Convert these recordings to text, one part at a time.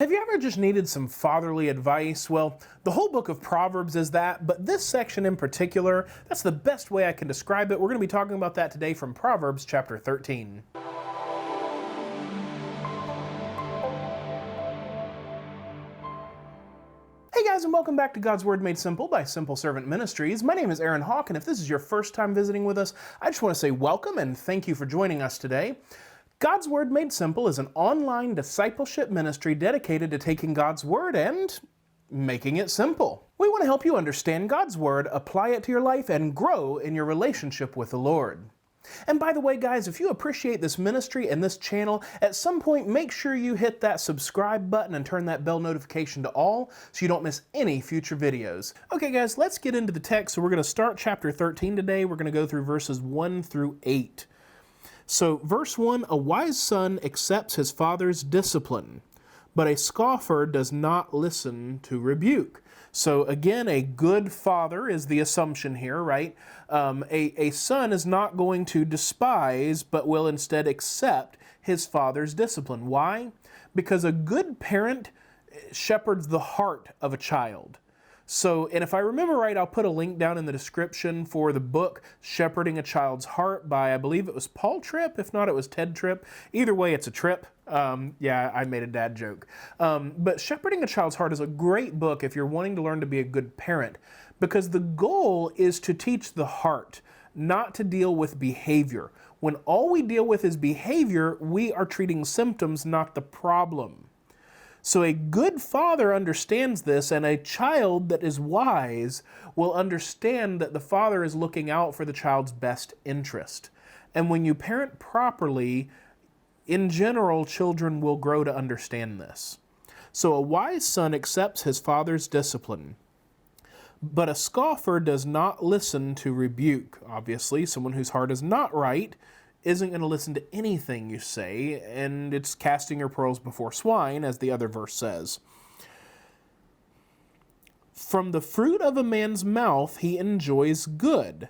Have you ever just needed some fatherly advice? Well, the whole book of Proverbs is that, but this section in particular, that's the best way I can describe it. We're going to be talking about that today from Proverbs chapter 13. Hey guys, and welcome back to God's Word Made Simple by Simple Servant Ministries. My name is Aaron Hawk, and if this is your first time visiting with us, I just want to say welcome and thank you for joining us today. God's Word Made Simple is an online discipleship ministry dedicated to taking God's Word and making it simple. We want to help you understand God's Word, apply it to your life, and grow in your relationship with the Lord. And by the way, guys, if you appreciate this ministry and this channel, at some point make sure you hit that subscribe button and turn that bell notification to all so you don't miss any future videos. Okay, guys, let's get into the text. So we're going to start chapter 13 today. We're going to go through verses 1 through 8. So, verse 1, a wise son accepts his father's discipline, but a scoffer does not listen to rebuke. So again, a good father is the assumption here, right? A son is not going to despise, but will instead accept his father's discipline. Why? Because a good parent shepherds the heart of a child. So, and if I remember right, I'll put a link down in the description for the book, Shepherding a Child's Heart by, I believe it was Paul Tripp. If not, it was Ted Tripp. Either way, it's a trip. Yeah, I made a dad joke. But Shepherding a Child's Heart is a great book if you're wanting to learn to be a good parent, because the goal is to teach the heart, not to deal with behavior. When all we deal with is behavior, we are treating symptoms, not the problem. So a good father understands this, and a child that is wise will understand that the father is looking out for the child's best interest. And when you parent properly, in general, children will grow to understand this. So a wise son accepts his father's discipline, but a scoffer does not listen to rebuke. Obviously, someone whose heart is not right isn't going to listen to anything you say, and it's casting your pearls before swine, as the other verse says. From the fruit of a man's mouth he enjoys good.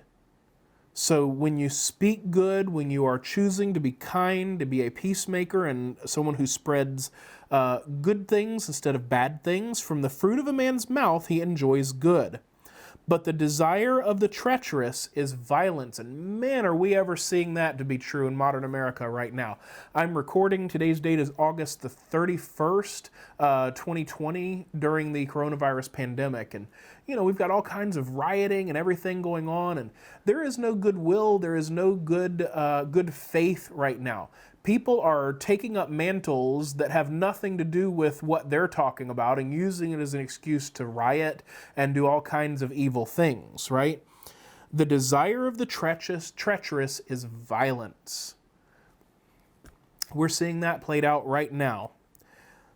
So when you speak good, when you are choosing to be kind, to be a peacemaker, and someone who spreads good things instead of bad things, from the fruit of a man's mouth he enjoys good. But the desire of the treacherous is violence. And man, are we ever seeing that to be true in modern America right now. I'm recording, today's date is August the 31st, 2020, during the coronavirus pandemic. And, you know, we've got all kinds of rioting and everything going on. And there is no goodwill, there is no good faith right now. People are taking up mantles that have nothing to do with what they're talking about and using it as an excuse to riot and do all kinds of evil things, right? The desire of the treacherous is violence. We're seeing that played out right now.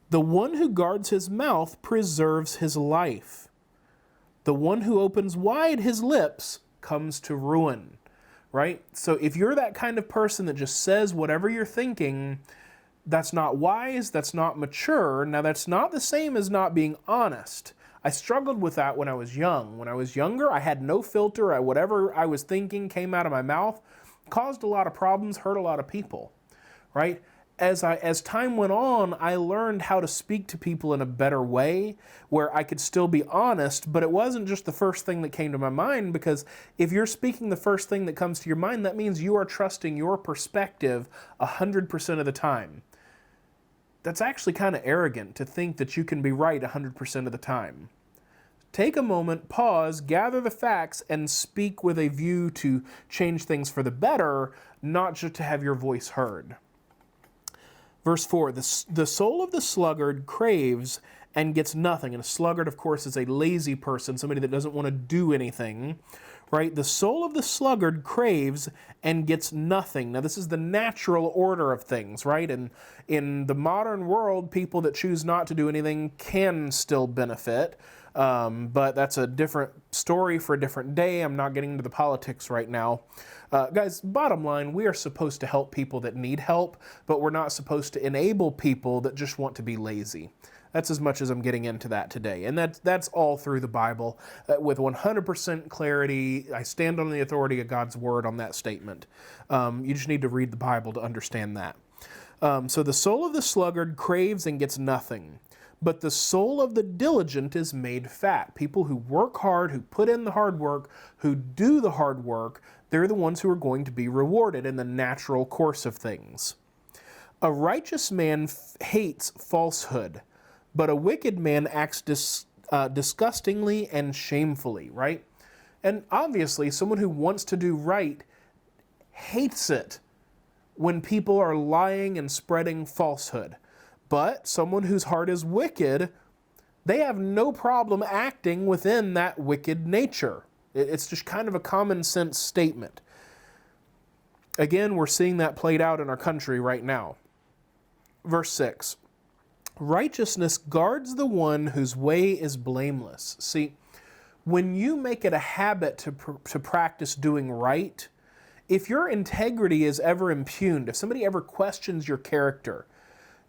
The one who guards his mouth preserves his life. The one who opens wide his lips comes to ruin. Right? So if you're that kind of person that just says whatever you're thinking, that's not wise, that's not mature. Now, that's not the same as not being honest. I struggled with that when I was young. When I was younger, I had no filter. Whatever I was thinking came out of my mouth, caused a lot of problems, hurt a lot of people, right? As time went on, I learned how to speak to people in a better way where I could still be honest, but it wasn't just the first thing that came to my mind, because if you're speaking the first thing that comes to your mind, that means you are trusting your perspective 100% of the time. That's actually kind of arrogant to think that you can be right 100% of the time. Take a moment, pause, gather the facts, and speak with a view to change things for the better, not just to have your voice heard. Verse 4, the soul of the sluggard craves and gets nothing. And a sluggard, of course, is a lazy person, somebody that doesn't want to do anything, right? The soul of the sluggard craves and gets nothing. Now, this is the natural order of things, right? And in the modern world, people that choose not to do anything can still benefit. But that's a different story for a different day. I'm not getting into the politics right now. Guys, bottom line, we are supposed to help people that need help, but we're not supposed to enable people that just want to be lazy. That's as much as I'm getting into that today. And that's all through the Bible with 100% clarity. I stand on the authority of God's word on that statement. You just need to read the Bible to understand that. So the soul of the sluggard craves and gets nothing, but the soul of the diligent is made fat. People who work hard, who put in the hard work, who do the hard work, they're the ones who are going to be rewarded in the natural course of things. A righteous man hates falsehood, but a wicked man acts disgustingly and shamefully, right? And obviously, someone who wants to do right hates it when people are lying and spreading falsehood. But someone whose heart is wicked, they have no problem acting within that wicked nature. It's just kind of a common sense statement. Again, we're seeing that played out in our country right now. Verse 6, righteousness guards the one whose way is blameless. See, when you make it a habit to practice doing right, if your integrity is ever impugned, if somebody ever questions your character,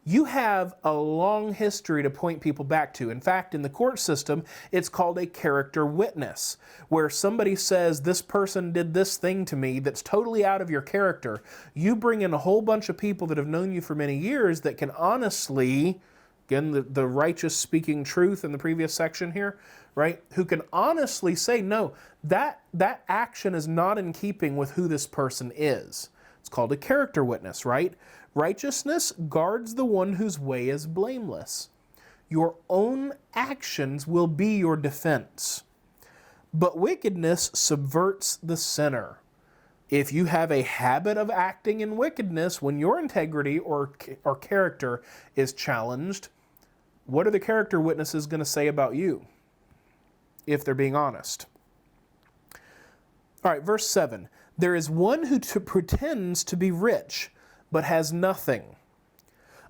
you have a long history to point people back to. In fact, in the court system, it's called a character witness, where somebody says, this person did this thing to me that's totally out of your character. You bring in a whole bunch of people that have known you for many years that can honestly, again, the righteous speaking truth in the previous section here, right? Who can honestly say, no, that action is not in keeping with who this person is. It's called a character witness, right? Righteousness guards the one whose way is blameless. Your own actions will be your defense. But wickedness subverts the sinner. If you have a habit of acting in wickedness when your integrity or character is challenged, what are the character witnesses going to say about you, if they're being honest? All right, verse 7. There is one who pretends to be rich, but has nothing.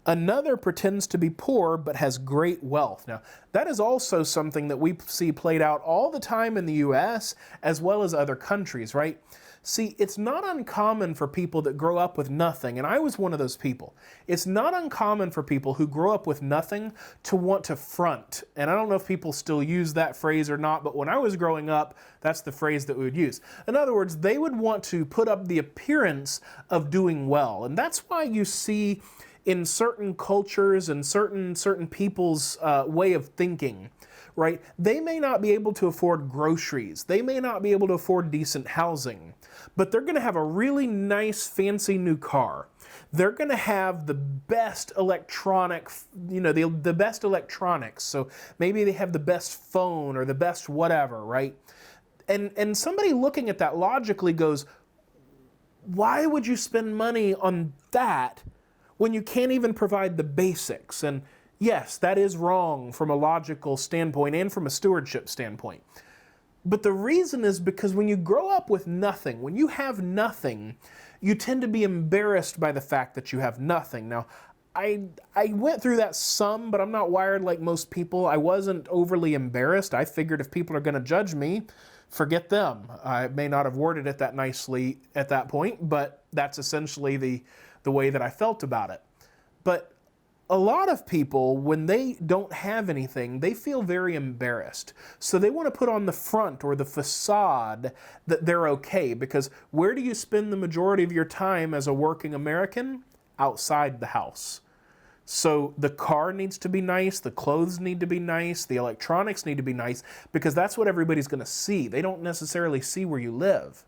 Another pretends to be poor, but has great wealth. Now, that is also something that we see played out all the time in the U.S. as well as other countries, right? See, it's not uncommon for people that grow up with nothing, and I was one of those people. It's not uncommon for people who grow up with nothing to want to front. And I don't know if people still use that phrase or not, but when I was growing up, that's the phrase that we would use. In other words, they would want to put up the appearance of doing well. And that's why you see in certain cultures and certain people's way of thinking, right? They may not be able to afford groceries. They may not be able to afford decent housing, but they're going to have a really nice, fancy new car. They're going to have the best electronic, the best electronics. So maybe they have the best phone or the best whatever, right? And somebody looking at that logically goes, why would you spend money on that when you can't even provide the basics? And yes, that is wrong from a logical standpoint and from a stewardship standpoint. But the reason is because when you grow up with nothing, when you have nothing, you tend to be embarrassed by the fact that you have nothing. Now, I went through that some, but I'm not wired like most people. I wasn't overly embarrassed. I figured if people are going to judge me, forget them. I may not have worded it that nicely at that point, but that's essentially the way that I felt about it. But a lot of people, when they don't have anything, they feel very embarrassed. So they want to put on the front or the facade that they're okay, because where do you spend the majority of your time as a working American? Outside the house. So the car needs to be nice, the clothes need to be nice, the electronics need to be nice, because that's what everybody's going to see. They don't necessarily see where you live.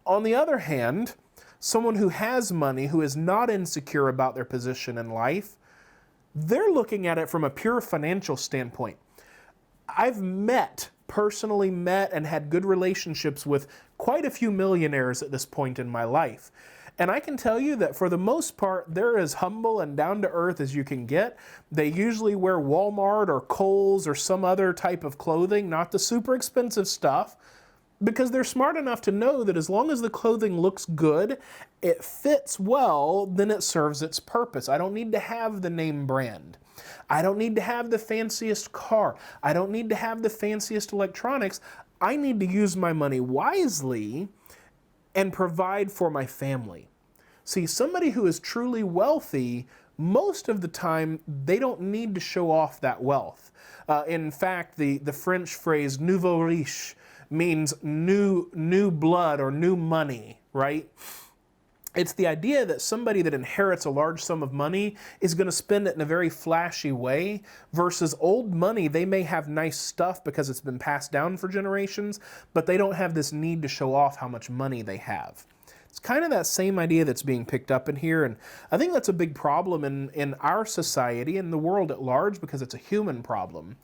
On the other hand, someone who has money, who is not insecure about their position in life, they're looking at it from a pure financial standpoint. I've personally met and had good relationships with quite a few millionaires at this point in my life. And I can tell you that for the most part, they're as humble and down to earth as you can get. They usually wear Walmart or Kohl's or some other type of clothing, not the super expensive stuff, because they're smart enough to know that as long as the clothing looks good, it fits well, then it serves its purpose. I don't need to have the name brand. I don't need to have the fanciest car. I don't need to have the fanciest electronics. I need to use my money wisely and provide for my family. See, somebody who is truly wealthy, most of the time, they don't need to show off that wealth. In fact, the French phrase nouveau riche means new blood or new money, right? It's the idea that somebody that inherits a large sum of money is going to spend it in a very flashy way versus old money. They may have nice stuff because it's been passed down for generations, but they don't have this need to show off how much money they have. It's kind of that same idea that's being picked up in here, and I think that's a big problem in our society and the world at large because it's a human problem.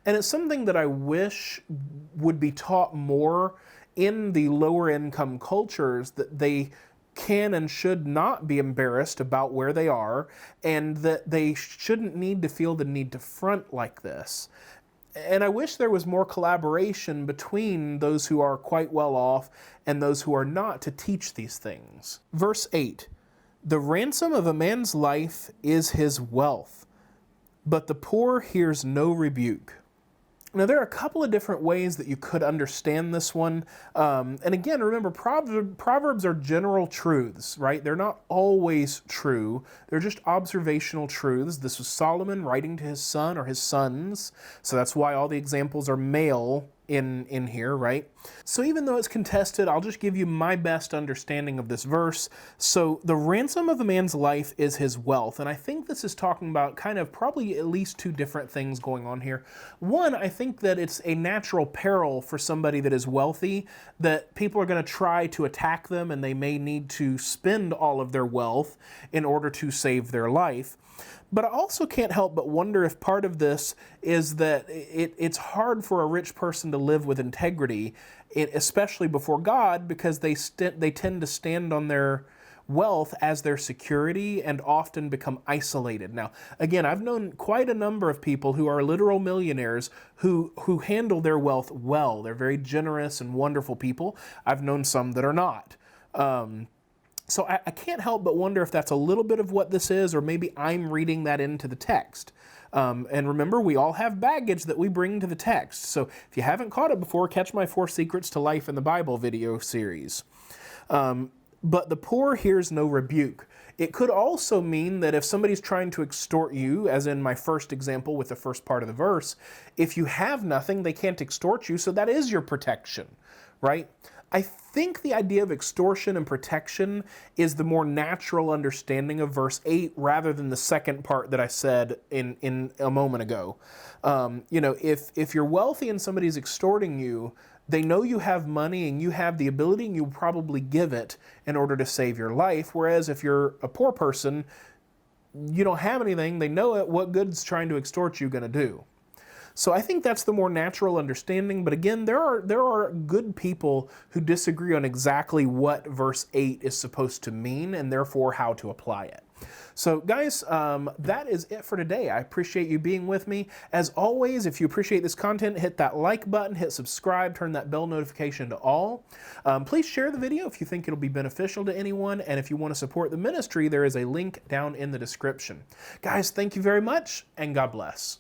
And it's something that I wish would be taught more in the lower income cultures, that they can and should not be embarrassed about where they are, and that they shouldn't need to feel the need to front like this. And I wish there was more collaboration between those who are quite well off and those who are not to teach these things. Verse 8, the ransom of a man's life is his wealth, but the poor hears no rebuke. Now, there are a couple of different ways that you could understand this one. And again, remember, Proverbs are general truths, right? They're not always true. They're just observational truths. This was Solomon writing to his son or his sons. So that's why all the examples are male in here, right? So even though it's contested, I'll just give you my best understanding of this verse. So the ransom of a man's life is his wealth. And I think this is talking about kind of probably at least two different things going on here. One, I think that it's a natural peril for somebody that is wealthy, that people are going to try to attack them and they may need to spend all of their wealth in order to save their life. But I also can't help but wonder if part of this is that it's hard for a rich person to live with integrity, especially before God, because they tend to stand on their wealth as their security and often become isolated. Now, again, I've known quite a number of people who are literal millionaires who handle their wealth well. They're very generous and wonderful people. I've known some that are not. So I can't help but wonder if that's a little bit of what this is, or maybe I'm reading that into the text. And remember, we all have baggage that we bring to the text. So if you haven't caught it before, catch my 4 Secrets to Life in the Bible video series. But the poor hears no rebuke. It could also mean that if somebody's trying to extort you, as in my first example with the first part of the verse, if you have nothing, they can't extort you, so that is your protection, right? I think the idea of extortion and protection is the more natural understanding of verse 8 rather than the second part that I said in a moment ago. If you're wealthy and somebody's extorting you, they know you have money and you have the ability and you'll probably give it in order to save your life. Whereas if you're a poor person, you don't have anything, they know it, what good's trying to extort you going to do? So I think that's the more natural understanding. But again, there are good people who disagree on exactly what verse 8 is supposed to mean and therefore how to apply it. So guys, that is it for today. I appreciate you being with me. As always, if you appreciate this content, hit that like button, hit subscribe, turn that bell notification to all. Please share the video if you think it'll be beneficial to anyone. And if you want to support the ministry, there is a link down in the description. Guys, thank you very much and God bless.